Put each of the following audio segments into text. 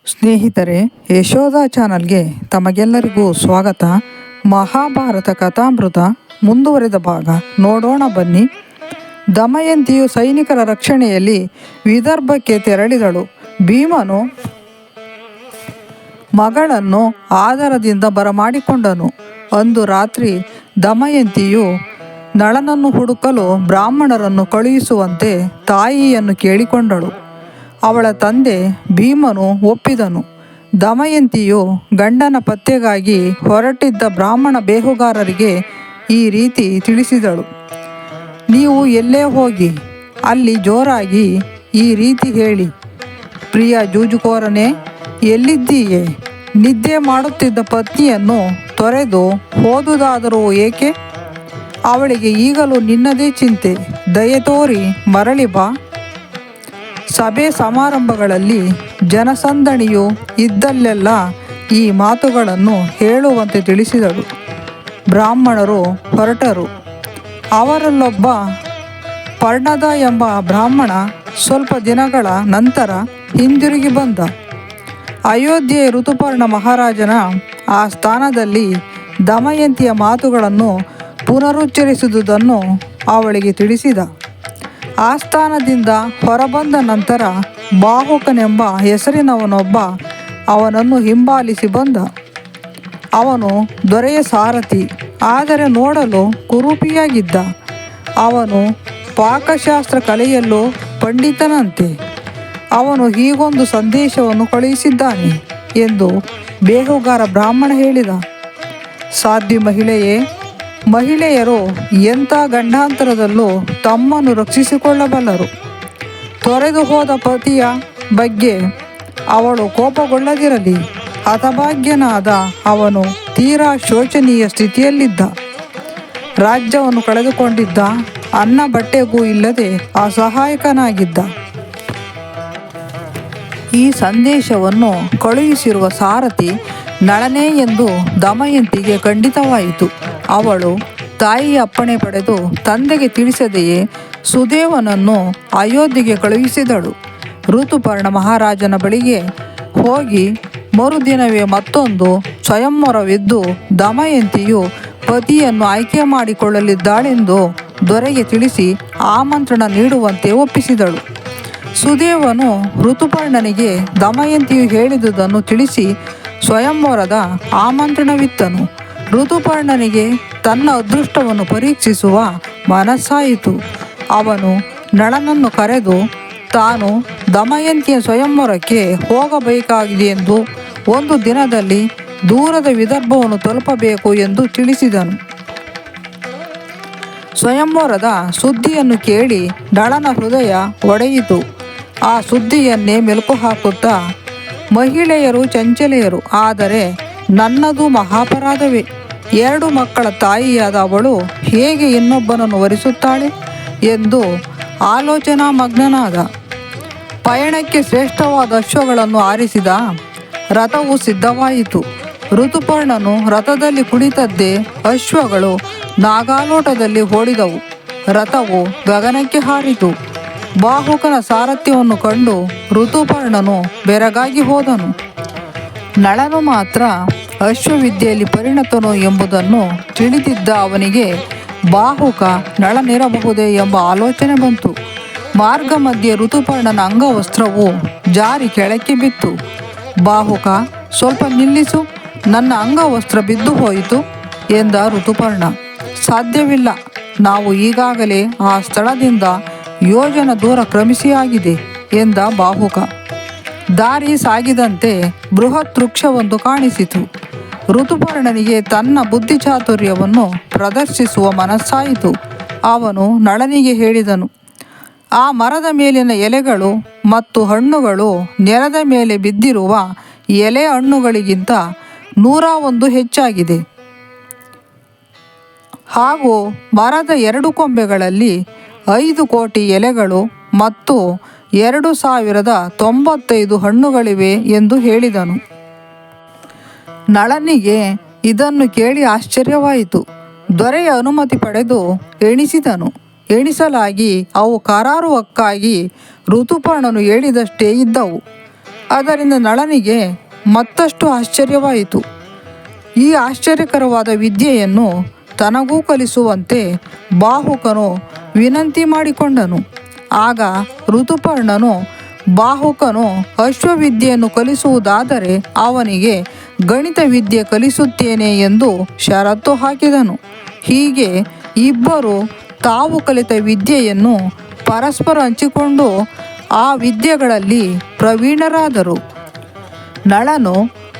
ಸ್ನೇಹಿತರೆ, ಯಶೋಧ ಚಾನಲ್ಗೆ ತಮಗೆಲ್ಲರಿಗೂ ಸ್ವಾಗತ. ಮಹಾಭಾರತ ಕಥಾಮೃತ ಮುಂದುವರೆದ ಭಾಗ ನೋಡೋಣ ಬನ್ನಿ. ದಮಯಂತಿಯು ಸೈನಿಕರ ರಕ್ಷಣೆಯಲ್ಲಿ ವಿದರ್ಭಕ್ಕೆ ತೆರಳಿದಳು. ಭೀಮನು ಮಗಳನ್ನು ಆದರದಿಂದ ಬರಮಾಡಿಕೊಂಡನು. ಅಂದು ರಾತ್ರಿ ದಮಯಂತಿಯು ನಳನನ್ನು ಹುಡುಕಲು ಬ್ರಾಹ್ಮಣರನ್ನು ಕಳುಹಿಸುವಂತೆ ತಾಯಿಯನ್ನು ಕೇಳಿಕೊಂಡಳು. ಅವಳ ತಂದೆ ಭೀಮನು ಒಪ್ಪಿದನು. ದಮಯಂತಿಯು ಗಂಡನ ಪತ್ತೆಗಾಗಿ ಹೊರಟಿದ್ದ ಬ್ರಾಹ್ಮಣ ಬೇಹುಗಾರರಿಗೆ ಈ ರೀತಿ ತಿಳಿಸಿದಳು. ನೀವು ಎಲ್ಲೇ ಹೋಗಿ ಅಲ್ಲಿ ಜೋರಾಗಿ ಈ ರೀತಿ ಹೇಳಿ, ಪ್ರಿಯ ಜೂಜುಕೋರನೇ, ಎಲ್ಲಿದ್ದೀಯೆ? ನಿದ್ದೆ ಮಾಡುತ್ತಿದ್ದ ಪತ್ನಿಯನ್ನು ತೊರೆದು ಹೋದುದಾದರೂ ಏಕೆ? ಅವಳಿಗೆ ಈಗಲೂ ನಿನ್ನದೇ ಚಿಂತೆ. ದಯೆ ತೋರಿ ಮರಳಿ ಬಾ. ಸಭೆ ಸಮಾರಂಭಗಳಲ್ಲಿ ಜನಸಂದಣಿಯು ಇದ್ದಲ್ಲೆಲ್ಲ ಈ ಮಾತುಗಳನ್ನು ಹೇಳುವಂತೆ ತಿಳಿಸಿದಳು. ಬ್ರಾಹ್ಮಣರು ಹೊರಟರು. ಅವರಲ್ಲೊಬ್ಬ ಪರ್ಣದ ಎಂಬ ಬ್ರಾಹ್ಮಣ ಸ್ವಲ್ಪ ದಿನಗಳ ನಂತರ ಹಿಂದಿರುಗಿ ಬಂದ. ಅಯೋಧ್ಯೆಯ ಋತುಪರ್ಣ ಮಹಾರಾಜನ ಆ ಸ್ಥಾನದಲ್ಲಿ ದಮಯಂತಿಯ ಮಾತುಗಳನ್ನು ಪುನರುಚ್ಚರಿಸುವುದನ್ನು ಅವಳಿಗೆ ತಿಳಿಸಿದ. ಆಸ್ಥಾನದಿಂದ ಹೊರಬಂದ ನಂತರ ಬಾಹುಕನೆಂಬ ಹೆಸರಿನವನೊಬ್ಬ ಅವನನ್ನು ಹಿಂಬಾಲಿಸಿ ಬಂದ. ಅವನು ದೊರೆಯ ಸಾರಥಿ, ಆದರೆ ನೋಡಲು ಕುರೂಪಿಯಾಗಿದ್ದ. ಅವನು ಪಾಕಶಾಸ್ತ್ರ ಕಲೆಯಲ್ಲೂ ಪಂಡಿತನಂತೆ. ಅವನು ಹೀಗೊಂದು ಸಂದೇಶವನ್ನು ಕಳುಹಿಸಿದ್ದಾನೆ ಎಂದು ಬೇಹುಗಾರ ಬ್ರಾಹ್ಮಣ ಹೇಳಿದ. ಸಾಧ್ವಿ ಮಹಿಳೆಯೇ, ಮಹಿಳೆಯರು ಎಂಥ ಗಂಡಾಂತರದಲ್ಲೂ ತಮ್ಮನ್ನು ರಕ್ಷಿಸಿಕೊಳ್ಳಬಲ್ಲರು. ತೊರೆದು ಹೋದ ಪತಿಯ ಬಗ್ಗೆ ಅವಳು ಕೋಪಗೊಳ್ಳದಿರಲಿ. ಹತಭಾಗ್ಯನಾದ ಅವನು ತೀರಾ ಶೋಚನೀಯ ಸ್ಥಿತಿಯಲ್ಲಿದ್ದ. ರಾಜ್ಯವನ್ನು ಕಳೆದುಕೊಂಡಿದ್ದ. ಅನ್ನ ಬಟ್ಟೆಗೂ ಇಲ್ಲದೆ ಅಸಹಾಯಕನಾಗಿದ್ದ. ಈ ಸಂದೇಶವನ್ನು ಕಳುಹಿಸಿರುವ ಸಾರಥಿ ನಳನೇ ಎಂದು ದಮಯಂತಿಗೆ ಖಂಡಿತವಾಯಿತು. ಅವಳು ತಾಯಿಯ ಅಪ್ಪಣೆ ಪಡೆದು ತಂದೆಗೆ ತಿಳಿಸದೆಯೇ ಸುದೇವನನ್ನು ಅಯೋಧ್ಯೆಗೆ ಕಳುಹಿಸಿದಳು. ಋತುಪರ್ಣ ಮಹಾರಾಜನ ಬಳಿಗೆ ಹೋಗಿ ಮರುದಿನವೇ ಮತ್ತೊಂದು ಸ್ವಯಂವರವಿದ್ದು ದಮಯಂತಿಯು ಪತಿಯನ್ನು ಆಯ್ಕೆ ಮಾಡಿಕೊಳ್ಳಲಿದ್ದಾಳೆಂದು ದೊರೆಗೆ ತಿಳಿಸಿ ಆಮಂತ್ರಣ ನೀಡುವಂತೆ ಒಪ್ಪಿಸಿದಳು. ಸುದೇವನು ಋತುಪರ್ಣನಿಗೆ ದಮಯಂತಿಯು ಹೇಳಿದುದನ್ನು ತಿಳಿಸಿ ಸ್ವಯಂವರದ ಆಮಂತ್ರಣವಿತ್ತನು. ಋತುಪರ್ಣನಿಗೆ ತನ್ನ ಅದೃಷ್ಟವನ್ನು ಪರೀಕ್ಷಿಸುವ ಮನಸ್ಸಾಯಿತು. ಅವನು ನಳನನ್ನು ಕರೆದು ತಾನು ದಮಯಂತಿಯ ಸ್ವಯಂವರಕ್ಕೆ ಹೋಗಬೇಕಾಗಿದೆಯೆಂದು ಒಂದು ದಿನದಲ್ಲಿ ದೂರದ ವಿದರ್ಭವನ್ನು ತಲುಪಬೇಕು ಎಂದು ತಿಳಿಸಿದನು. ಸ್ವಯಂವರದ ಸುದ್ದಿಯನ್ನು ಕೇಳಿ ನಳನ ಹೃದಯ ಒಡೆಯಿತು. ಆ ಸುದ್ದಿಯನ್ನೇ ಮೆಲುಕು ಹಾಕುತ್ತಾ, ಮಹಿಳೆಯರು ಚಂಚಲೆಯರು, ಆದರೆ ನನ್ನದು ಮಹಾಪರಾಧವೇ. 2 ಮಕ್ಕಳ ತಾಯಿಯಾದ ಅವಳು ಹೇಗೆ ಇನ್ನೊಬ್ಬನನ್ನು ವರಿಸುತ್ತಾಳೆ ಎಂದು ಆಲೋಚನಾ ಮಗ್ನನಾದ. ಪಯಣಕ್ಕೆ ಶ್ರೇಷ್ಠವಾದ ಅಶ್ವಗಳನ್ನು ಆರಿಸಿದ. ರಥವು ಸಿದ್ಧವಾಯಿತು. ಋತುಪರ್ಣನು ರಥದಲ್ಲಿ ಕುಳಿತದ್ದೇ ಅಶ್ವಗಳು ನಾಗಾಲೋಟದಲ್ಲಿ ಓಡಿದವು. ರಥವು ಗಗನಕ್ಕೆ ಹಾರಿತು. ಬಾಹುಕನ ಸಾರಥ್ಯವನ್ನು ಕಂಡು ಋತುಪರ್ಣನು ಬೆರಗಾಗಿ ಹೋದನು. ನಳನು ಮಾತ್ರ ಅಶ್ವವಿದ್ಯೆಯಲ್ಲಿ ಪರಿಣತನು ಎಂಬುದನ್ನು ತಿಳಿದಿದ್ದ ಅವನಿಗೆ ಬಾಹುಕ ನಳನಿರಬಹುದೇ ಎಂಬ ಆಲೋಚನೆ ಬಂತು. ಮಾರ್ಗ ಮಧ್ಯೆ ಋತುಪರ್ಣನ ಅಂಗವಸ್ತ್ರವು ಜಾರಿ ಕೆಳಕ್ಕೆ ಬಿತ್ತು. ಬಾಹುಕ, ಸ್ವಲ್ಪ ನಿಲ್ಲಿಸು, ನನ್ನ ಅಂಗವಸ್ತ್ರ ಬಿದ್ದು ಹೋಯಿತು ಎಂದ ಋತುಪರ್ಣ. ಸಾಧ್ಯವಿಲ್ಲ, ನಾವು ಈಗಾಗಲೇ ಆ ಸ್ಥಳದಿಂದ ಯೋಜನ ದೂರ ಕ್ರಮಿಸಿಯಾಗಿದೆ ಎಂದ ಬಾಹುಕ. ದಾರಿ ಸಾಗಿದಂತೆ ಬೃಹತ್ ವೃಕ್ಷವೊಂದು ಕಾಣಿಸಿತು. ಋತುಪರ್ಣನಿಗೆ ತನ್ನ ಬುದ್ಧಿಚಾತುರ್ಯವನ್ನು ಪ್ರದರ್ಶಿಸುವ ಮನಸ್ಸಾಯಿತು. ಅವನು ನಳನಿಗೆ ಹೇಳಿದನು, ಆ ಮರದ ಮೇಲಿನ ಎಲೆಗಳು ಮತ್ತು ಹಣ್ಣುಗಳು ನೆಲದ ಮೇಲೆ ಬಿದ್ದಿರುವ ಎಲೆ ಹಣ್ಣುಗಳಿಗಿಂತ 101 ಹೆಚ್ಚಾಗಿದೆ. ಹಾಗೂ ಮರದ 2 ಕೊಂಬೆಗಳಲ್ಲಿ 5 ಕೋಟಿ ಎಲೆಗಳು ಮತ್ತು 2095 ಹಣ್ಣುಗಳಿವೆ ಎಂದು ಹೇಳಿದನು. ನಳನಿಗೆ ಇದನ್ನು ಕೇಳಿ ಆಶ್ಚರ್ಯವಾಯಿತು. ದೊರೆಯ ಅನುಮತಿ ಪಡೆದು ಎಣಿಸಿದನು. ಎಣಿಸಲಾಗಿ ಅವು ಕರಾರುವಕ್ಕಾಗಿ ಋತುಪರ್ಣನು ಹೇಳಿದಷ್ಟೇ ಇದ್ದವು. ಅದರಿಂದ ನಳನಿಗೆ ಮತ್ತಷ್ಟು ಆಶ್ಚರ್ಯವಾಯಿತು. ಈ ಆಶ್ಚರ್ಯಕರವಾದ ವಿದ್ಯೆಯನ್ನು ತನಗೂ ಕಲಿಸುವಂತೆ ಬಾಹುಕನು ವಿನಂತಿ ಮಾಡಿಕೊಂಡನು. ಆಗ ಋತುಪರ್ಣನು ಬಾಹುಕನು ಅಶ್ವವಿದ್ಯೆಯನ್ನು ಕಲಿಸುವುದಾದರೆ ಅವನಿಗೆ ಗಣಿತ ವಿದ್ಯೆ ಕಲಿಸುತ್ತೇನೆ ಎಂದು ಷರತ್ತು ಹಾಕಿದನು. ಹೀಗೆ ಇಬ್ಬರು ತಾವು ಕಲಿತ ವಿದ್ಯೆಯನ್ನು ಪರಸ್ಪರ ಹಂಚಿಕೊಂಡು ಆ ವಿದ್ಯೆಗಳಲ್ಲಿ ಪ್ರವೀಣರಾದರು. ನಳನು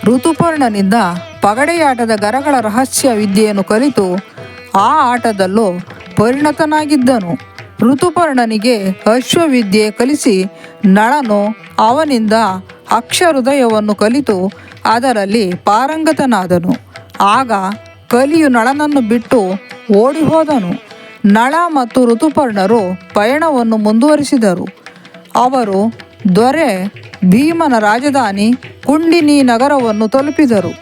ಋತುಪರ್ಣನಿಂದ ಪಗಡೆಯಾಟದ ಗರಗಳ ರಹಸ್ಯ ವಿದ್ಯೆಯನ್ನು ಕಲಿತು ಆ ಆಟದಲ್ಲೂ ಪರಿಣತನಾಗಿದ್ದನು. ಋತುಪರ್ಣನಿಗೆ ಅಶ್ವವಿದ್ಯೆ ಕಲಿಸಿ ನಳನು ಅವನಿಂದ ಅಕ್ಷಹೃದಯವನ್ನು ಕಲಿತು ಅದರಲ್ಲಿ ಪಾರಂಗತನಾದನು. ಆಗ ಕಲಿಯು ನಳನನ್ನು ಬಿಟ್ಟು ಓಡಿ ಹೋದನು. ನಳ ಮತ್ತು ಋತುಪರ್ಣರು ಪಯಣವನ್ನು ಮುಂದುವರಿಸಿದರು. ಅವರು ದೊರೆ ಭೀಮನ ರಾಜಧಾನಿ ಕುಂಡಿನಿ ನಗರವನ್ನು ತಲುಪಿದರು.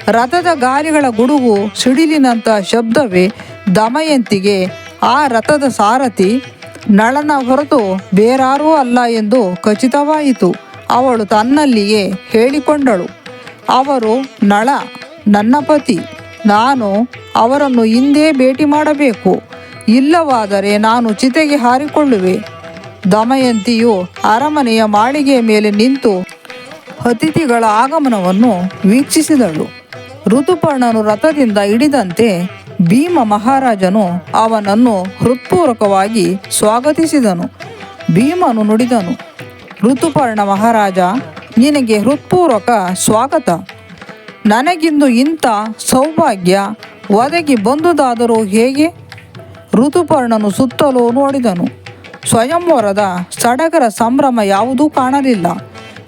ರಥದ ಗಾಲಿಗಳ ಗುಡುಗು ಸಿಡಿಲಿನಂಥ ಶಬ್ದವೇ ದಮಯಂತಿಗೆ ಆ ರಥದ ಸಾರಥಿ ನಳನ ಹೊರತು ಬೇರಾರೂ ಅಲ್ಲ ಎಂದು ಖಚಿತವಾಯಿತು. ಅವಳು ತನ್ನಲ್ಲಿಯೇ ಹೇಳಿಕೊಂಡಳು, ಅವರು ನಳ ನನ್ನ ಪತಿ, ನಾನು ಅವರನ್ನು ಹಿಂದೆ ಭೇಟಿ ಮಾಡಬೇಕು, ಇಲ್ಲವಾದರೆ ನಾನು ಚಿತೆಗೆ ಹಾರಿಕೊಳ್ಳುವೆ. ದಮಯಂತಿಯು ಅರಮನೆಯ ಮಾಳಿಗೆಯ ಮೇಲೆ ನಿಂತು ಅತಿಥಿಗಳ ಆಗಮನವನ್ನು ವೀಕ್ಷಿಸಿದಳು. ಋತುಪರ್ಣನು ರಥದಿಂದ ಇಳಿದಂತೆ ಭೀಮ ಮಹಾರಾಜನು ಅವನನ್ನು ಹೃತ್ಪೂರ್ವಕವಾಗಿ ಸ್ವಾಗತಿಸಿದನು. ಭೀಮನು ನುಡಿದನು, ಋತುಪರ್ಣ ಮಹಾರಾಜ, ನಿನಗೆ ಹೃತ್ಪೂರ್ವಕ ಸ್ವಾಗತ. ನನಗಿಂದು ಇಂಥ ಸೌಭಾಗ್ಯ ಒದಗಿ ಬಂದುದಾದರೂ ಹೇಗೆ? ಋತುಪರ್ಣನು ಸುತ್ತಲೂ ನೋಡಿದನು. ಸ್ವಯಂವರದ ಸಡಗರ ಸಂಭ್ರಮ ಯಾವುದೂ ಕಾಣಲಿಲ್ಲ.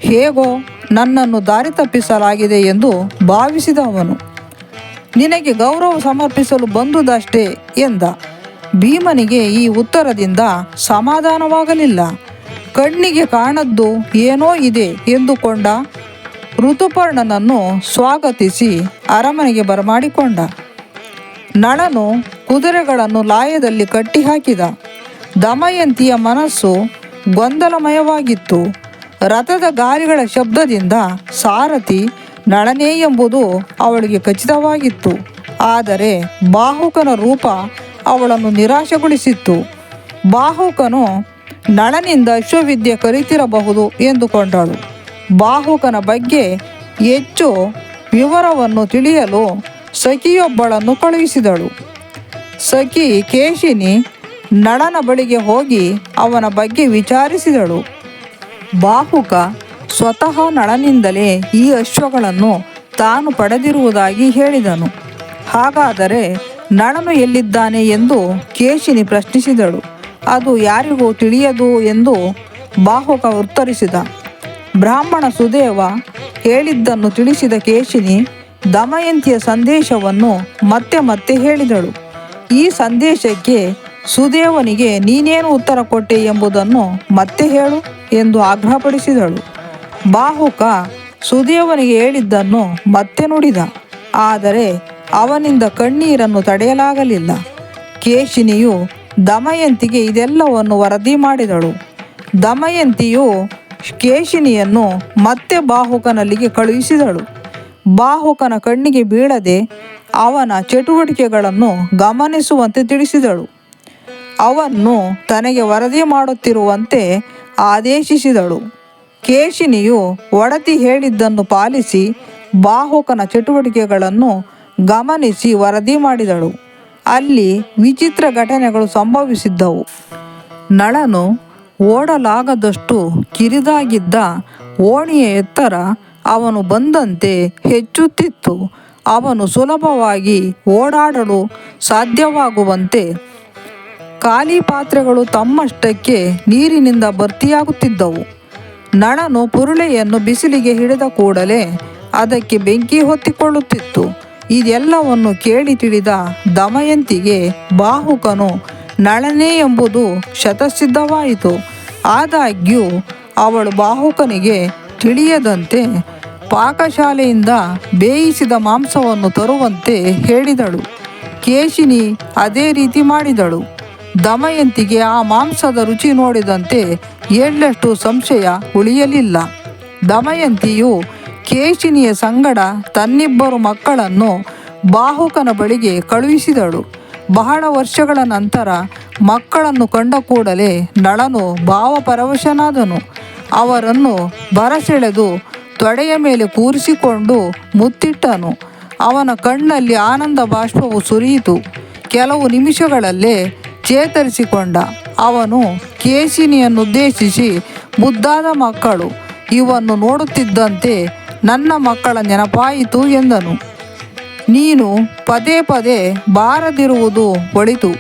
ಹೇಗೋ ನನ್ನನ್ನು ದಾರಿ ತಪ್ಪಿಸಲಾಗಿದೆ ಎಂದು ಭಾವಿಸಿದ ಅವನು ನಿನಗೆ ಗೌರವ ಸಮರ್ಪಿಸಲು ಬಂದುದಷ್ಟೇ ಎಂದ. ಭೀಮನಿಗೆ ಈ ಉತ್ತರದಿಂದ ಸಮಾಧಾನವಾಗಲಿಲ್ಲ. ಕಣ್ಣಿಗೆ ಕಾಣದ್ದು ಏನೋ ಇದೆ ಎಂದುಕೊಂಡ. ಋತುಪರ್ಣನನ್ನು ಸ್ವಾಗತಿಸಿ ಅರಮನೆಗೆ ಬರಮಾಡಿಕೊಂಡ. ನಳನು ಕುದುರೆಗಳನ್ನು ಲಾಯದಲ್ಲಿ ಕಟ್ಟಿಹಾಕಿದ. ದಮಯಂತಿಯ ಮನಸ್ಸು ಗೊಂದಲಮಯವಾಗಿತ್ತು. ರಥದ ಗಾಲಿಗಳ ಶಬ್ದದಿಂದ ಸಾರಥಿ ನಳನೇ ಎಂಬುದು ಅವಳಿಗೆ ಖಚಿತವಾಗಿತ್ತು. ಆದರೆ ಬಾಹುಕನ ರೂಪ ಅವಳನ್ನು ನಿರಾಶೆಗೊಳಿಸಿತ್ತು. ಬಾಹುಕನು ನಳನಿಂದ ಅಶ್ವವಿದ್ಯೆ ಕಲಿತಿರಬಹುದು ಎಂದುಕೊಂಡಳು. ಬಾಹುಕನ ಬಗ್ಗೆ ಹೆಚ್ಚು ವಿವರವನ್ನು ತಿಳಿಯಲು ಸಖಿಯೊಬ್ಬಳನ್ನು ಕಳುಹಿಸಿದಳು. ಸಖಿ ಕೇಶಿನಿ ನಳನ ಬಳಿಗೆ ಹೋಗಿ ಅವನ ಬಗ್ಗೆ ವಿಚಾರಿಸಿದಳು. ಬಾಹುಕ ಸ್ವತಃ ನಳನಿಂದಲೇ ಈ ಅಶ್ವಗಳನ್ನು ತಾನು ಪಡೆದಿರುವುದಾಗಿ ಹೇಳಿದನು. ಹಾಗಾದರೆ ನಳನು ಎಲ್ಲಿದ್ದಾನೆ ಎಂದು ಕೇಶಿನಿ ಪ್ರಶ್ನಿಸಿದಳು. ಅದು ಯಾರಿಗೂ ತಿಳಿಯದು ಎಂದು ಬಾಹುಕ ಉತ್ತರಿಸಿದ. ಬ್ರಾಹ್ಮಣ ಸುದೇವ ಹೇಳಿದ್ದನ್ನು ತಿಳಿಸಿದ ಕೇಶಿನಿ ದಮಯಂತಿಯ ಸಂದೇಶವನ್ನು ಮತ್ತೆ ಮತ್ತೆ ಹೇಳಿದಳು. ಈ ಸಂದೇಶಕ್ಕೆ ಸುದೇವನಿಗೆ ನೀನೇನು ಉತ್ತರ ಕೊಟ್ಟೆ ಎಂಬುದನ್ನು ಮತ್ತೆ ಹೇಳು ಎಂದು ಆಗ್ರಹಪಡಿಸಿದಳು. ಬಾಹುಕ ಸುದೇವನಿಗೆ ಹೇಳಿದ್ದನ್ನು ಮತ್ತೆ ನುಡಿದ. ಆದರೆ ಅವನಿಂದ ಕಣ್ಣೀರನ್ನು ತಡೆಯಲಾಗಲಿಲ್ಲ. ಕೇಶಿನಿಯು ದಮಯಂತಿಗೆ ಇದೆಲ್ಲವನ್ನು ವರದಿ ಮಾಡಿದಳು. ದಮಯಂತಿಯು ಕೇಶಿನಿಯನ್ನು ಮತ್ತೆ ಬಾಹುಕನಲ್ಲಿಗೆ ಕಳುಹಿಸಿದಳು. ಬಾಹುಕನ ಕಣ್ಣಿಗೆ ಬೀಳದೆ ಅವನ ಚಟುವಟಿಕೆಗಳನ್ನು ಗಮನಿಸುವಂತೆ ತಿಳಿಸಿದಳು. ಅವನ್ನು ತನಗೆ ವರದಿ ಮಾಡುತ್ತಿರುವಂತೆ ಆದೇಶಿಸಿದಳು. ಕೇಶಿನಿಯು ಒಡತಿ ಹೇಳಿದ್ದನ್ನು ಪಾಲಿಸಿ ಬಾಹುಕನ ಚಟುವಟಿಕೆಗಳನ್ನು ಗಮನಿಸಿ ವರದಿ ಮಾಡಿದಳು. ಅಲ್ಲಿ ವಿಚಿತ್ರ ಘಟನೆಗಳು ಸಂಭವಿಸಿದ್ದವು. ನಳನು ಓಡಲಾಗದಷ್ಟು ಕಿರಿದಾಗಿದ್ದ ಓಣಿಯ ಎತ್ತರ ಅವನು ಬಂದಂತೆ ಹೆಚ್ಚುತ್ತಿತ್ತು. ಅವನು ಸುಲಭವಾಗಿ ಓಡಾಡಲು ಸಾಧ್ಯವಾಗುವಂತೆ ಖಾಲಿ ಪಾತ್ರೆಗಳು ತಮ್ಮಷ್ಟಕ್ಕೆ ನೀರಿನಿಂದ ಭರ್ತಿಯಾಗುತ್ತಿದ್ದವು. ನಳನು ಪುರುಳೆಯನ್ನು ಬಿಸಿಲಿಗೆ ಹಿಡಿದ ಕೂಡಲೇ ಅದಕ್ಕೆ ಬೆಂಕಿ ಹೊತ್ತಿಕೊಳ್ಳುತ್ತಿತ್ತು. ಇದೆಲ್ಲವನ್ನು ಕೇಳಿ ತಿಳಿದ ದಮಯಂತಿಗೆ ಬಾಹುಕನು ನಳನೇ ಎಂಬುದು ಶತಸಿದ್ಧವಾಯಿತು. ಆದಾಗ್ಯೂ ಅವಳು ಬಾಹುಕನಿಗೆ ತಿಳಿಯದಂತೆ ಪಾಕಶಾಲೆಯಿಂದ ಬೇಯಿಸಿದ ಮಾಂಸವನ್ನು ತರುವಂತೆ ಹೇಳಿದಳು. ಕೇಶಿನಿ ಅದೇ ರೀತಿ ಮಾಡಿದಳು. ದಮಯಂತಿಗೆ ಆ ಮಾಂಸದ ರುಚಿ ನೋಡಿದಂತೆ ಎಳ್ಳಷ್ಟು ಸಂಶಯ ಉಳಿಯಲಿಲ್ಲ. ದಮಯಂತಿಯು ಕೇಶಿನಿಯ ಸಂಗಡ ತನ್ನಿಬ್ಬರು ಮಕ್ಕಳನ್ನು ಬಾಹುಕನ ಬಳಿಗೆ ಕಳುಹಿಸಿದಳು. ಬಹಳ ವರ್ಷಗಳ ನಂತರ ಮಕ್ಕಳನ್ನು ಕಂಡ ಕೂಡಲೇ ನಳನು ಭಾವಪರವಶನಾದನು. ಅವರನ್ನು ಬರಸೆಳೆದು ತೊಡೆಯ ಮೇಲೆ ಕೂರಿಸಿಕೊಂಡು ಮುತ್ತಿಟ್ಟನು. ಅವನ ಕಣ್ಣಲ್ಲಿ ಆನಂದ ಬಾಷ್ಪವು ಸುರಿಯಿತು. ಕೆಲವು ನಿಮಿಷಗಳಲ್ಲೇ ಚೇತರಿಸಿಕೊಂಡ. ಅವನು ಕೇಶಿನಿಯನ್ನುದ್ದೇಶಿಸಿ, ಮುದ್ದಾದ ಮಕ್ಕಳು, ಇವನ್ನು ನೋಡುತ್ತಿದ್ದಂತೆ ನನ್ನ ಮಕ್ಕಳ ನೆನಪಾಯಿತು ಎಂದನು. ನೀನು ಪದೇ ಪದೇ ಬಾರದಿರುವುದು ಒಳಿತು.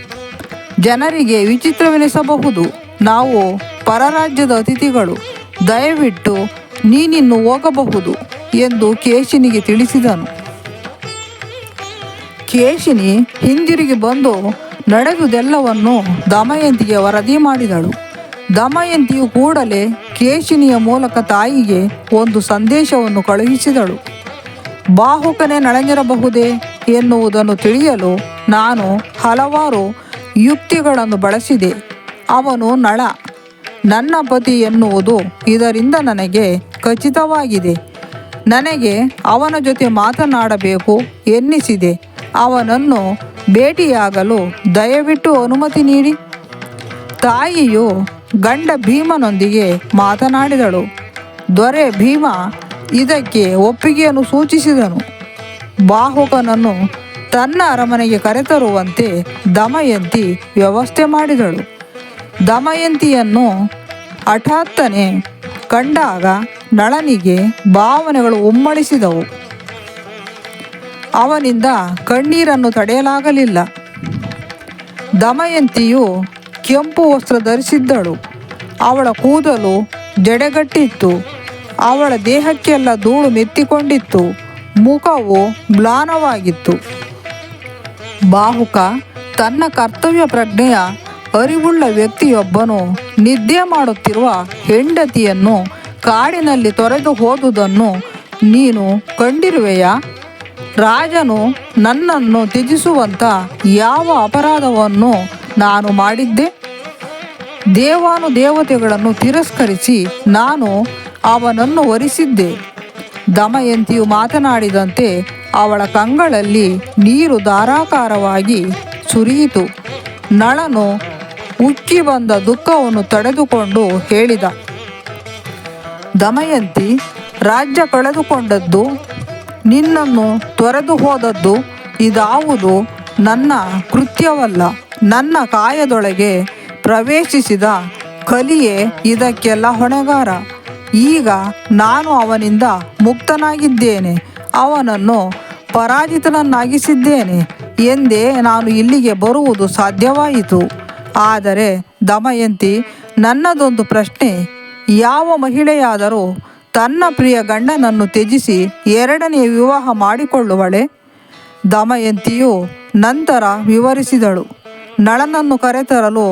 ಜನರಿಗೆ ವಿಚಿತ್ರವೆನಿಸಬಹುದು. ನಾವು ಪರರಾಜ್ಯದ ಅತಿಥಿಗಳು. ದಯವಿಟ್ಟು ನೀನಿನ್ನು ಹೋಗಬಹುದು ಎಂದು ಕೇಶಿನಿಗೆ ತಿಳಿಸಿದನು. ಕೇಶಿನಿ ಹಿಂದಿರುಗಿ ಬಂದು ನಡೆದುದೆಲ್ಲವನ್ನು ದಮಯಂತಿಗೆ ವರದಿ ಮಾಡಿದಳು. ದಮಯಂತಿಯು ಕೂಡಲೇ ಕೇಶಿನಿಯ ಮೂಲಕ ತಾಯಿಗೆ ಒಂದು ಸಂದೇಶವನ್ನು ಕಳುಹಿಸಿದಳು. ಬಾಹುಕನೇ ನಳನಿರಬಹುದೇ ಎನ್ನುವುದನ್ನು ತಿಳಿಯಲು ನಾನು ಹಲವಾರು ಯುಕ್ತಿಗಳನ್ನು ಬಳಸಿದೆ. ಅವನು ನಳ, ನನ್ನ ಪತಿ ಎನ್ನುವುದು ಇದರಿಂದ ನನಗೆ ಖಚಿತವಾಗಿದೆ. ನನಗೆ ಅವನ ಜೊತೆ ಮಾತನಾಡಬೇಕು ಎನ್ನಿಸಿದೆ. ಅವನನ್ನು ಭೇಟಿಯಾಗಲು ದಯವಿಟ್ಟು ಅನುಮತಿ ನೀಡಿ. ತಾಯಿಯು ಗಂಡ ಭೀಮನೊಂದಿಗೆ ಮಾತನಾಡಿದಳು. ದೊರೆ ಭೀಮ ಇದಕ್ಕೆ ಒಪ್ಪಿಗೆಯನ್ನು ಸೂಚಿಸಿದನು. ಬಾಹುಕನನ್ನು ತನ್ನ ಅರಮನೆಗೆ ಕರೆತರುವಂತೆ ದಮಯಂತಿ ವ್ಯವಸ್ಥೆ ಮಾಡಿದಳು. ದಮಯಂತಿಯನ್ನು ಹಠಾತ್ತನೆ ಕಂಡಾಗ ನಳನಿಗೆ ಭಾವನೆಗಳು ಉಮ್ಮಳಿಸಿದವು. ಅವನಿಂದ ಕಣ್ಣೀರನ್ನು ತಡೆಯಲಾಗಲಿಲ್ಲ. ದಮಯಂತಿಯು ಕೆಂಪು ವಸ್ತ್ರ ಧರಿಸಿದ್ದಳು. ಅವಳ ಕೂದಲು ಜಡೆಗಟ್ಟಿತ್ತು. ಅವಳ ದೇಹಕ್ಕೆಲ್ಲ ಧೂಳು ಮೆತ್ತಿಕೊಂಡಿತ್ತು. ಮುಖವು ಮ್ಲಾನವಾಗಿತ್ತು. ಬಾಹುಕ ತನ್ನ ಕರ್ತವ್ಯ ಪ್ರಜ್ಞೆಯ ಅರಿವುಳ್ಳ ವ್ಯಕ್ತಿಯೊಬ್ಬನು ನಿದ್ದೆ ಮಾಡುತ್ತಿರುವ ಹೆಂಡತಿಯನ್ನು ಕಾಡಿನಲ್ಲಿ ತೊರೆದು ಹೋದುದನ್ನು ನೀನು ಕಂಡಿರುವೆಯಾ? ರಾಜನು ನನ್ನನ್ನು ತ್ಯಜಿಸುವಂಥ ಯಾವ ಅಪರಾಧವನ್ನು ನಾನು ಮಾಡಿದ್ದೆ? ದೇವಾನುದೇವತೆಗಳನ್ನು ತಿರಸ್ಕರಿಸಿ ನಾನು ಅವನನ್ನು ವರಿಸಿದ್ದೆ. ದಮಯಂತಿಯು ಮಾತನಾಡಿದಂತೆ ಅವಳ ಕಂಗಳಲ್ಲಿ ನೀರು ಧಾರಾಕಾರವಾಗಿ ಸುರಿಯಿತು. ನಳನು ಉಕ್ಕಿ ಬಂದ ದುಃಖವನ್ನು ತಡೆದುಕೊಂಡು ಹೇಳಿದ, ದಮಯಂತಿ, ರಾಜ್ಯ ಕಳೆದುಕೊಂಡದ್ದು, ನಿನ್ನನ್ನು ತೊರೆದು ಹೋದದ್ದು ಇದಾವುದು ನನ್ನ ಕೃತ್ಯವಲ್ಲ. ನನ್ನ ಕಾಯದೊಳಗೆ ಪ್ರವೇಶಿಸಿದ ಕಲಿಯೇ ಇದಕ್ಕೆಲ್ಲ ಹೊಣೆಗಾರ. ಈಗ ನಾನು ಅವನಿಂದ ಮುಕ್ತನಾಗಿದ್ದೇನೆ, ಅವನನ್ನು ಪರಾಜಿತನನ್ನಾಗಿಸಿದ್ದೇನೆ ಎಂದೇ ನಾನು ಇಲ್ಲಿಗೆ ಬರುವುದು ಸಾಧ್ಯವಾಯಿತು. ಆದರೆ ದಮಯಂತಿ, ನನ್ನದೊಂದು ಪ್ರಶ್ನೆ. ಯಾವ ಮಹಿಳೆಯಾದರೂ ತನ್ನ ಪ್ರಿಯ ಗಂಡನನ್ನು ತ್ಯಜಿಸಿ ಎರಡನೆಯ ವಿವಾಹ ಮಾಡಿಕೊಳ್ಳುವಳೆ? ದಮಯಂತಿಯು ನಂತರ ವಿವರಿಸಿದಳು. ನಳನನ್ನು ಕರೆತರಲು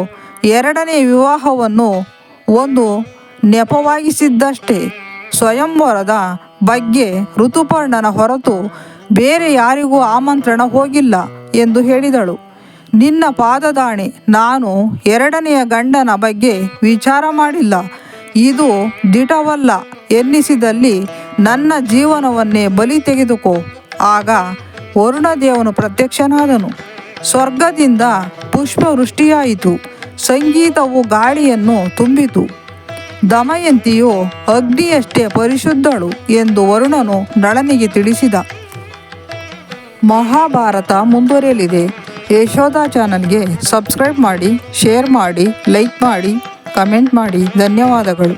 ಎರಡನೆಯ ವಿವಾಹವನ್ನು ಒಂದು ನೆಪವಾಗಿಸಿದ್ದಷ್ಟೇ. ಸ್ವಯಂವರದ ಬಗ್ಗೆ ಋತುಪರ್ಣನ ಹೊರತು ಬೇರೆ ಯಾರಿಗೂ ಆಮಂತ್ರಣ ಹೋಗಿಲ್ಲ ಎಂದು ಹೇಳಿದಳು. ನಿನ್ನ ಪಾದದಾಣೆ, ನಾನು ಎರಡನೆಯ ಗಂಡನ ಬಗ್ಗೆ ವಿಚಾರ ಮಾಡಿಲ್ಲ. ಇದು ದಿಟವಲ್ಲ ಎನ್ನಿಸಿದಲ್ಲಿ ನನ್ನ ಜೀವನವನ್ನೇ ಬಲಿ ತೆಗೆದುಕೋ. ಆಗ ವರುಣದೇವನು ಪ್ರತ್ಯಕ್ಷನಾದನು. ಸ್ವರ್ಗದಿಂದ ಪುಷ್ಪವೃಷ್ಟಿಯಾಯಿತು. ಸಂಗೀತವು ಗಾಳಿಯನ್ನು ತುಂಬಿತು. ದಮಯಂತಿಯು ಅಗ್ನಿಯಷ್ಟೇ ಪರಿಶುದ್ಧಳು ಎಂದು ವರುಣನು ನಳನಿಗೆ ತಿಳಿಸಿದ. ಮಹಾಭಾರತ ಮುಂದುವರಿಯಲಿದೆ. ಯಶೋಧ ಚಾನಲ್ಗೆ ಸಬ್ಸ್ಕ್ರೈಬ್ ಮಾಡಿ, ಶೇರ್ ಮಾಡಿ, ಲೈಕ್ ಮಾಡಿ, ಕಮೆಂಟ್ ಮಾಡಿ. ಧನ್ಯವಾದಗಳು.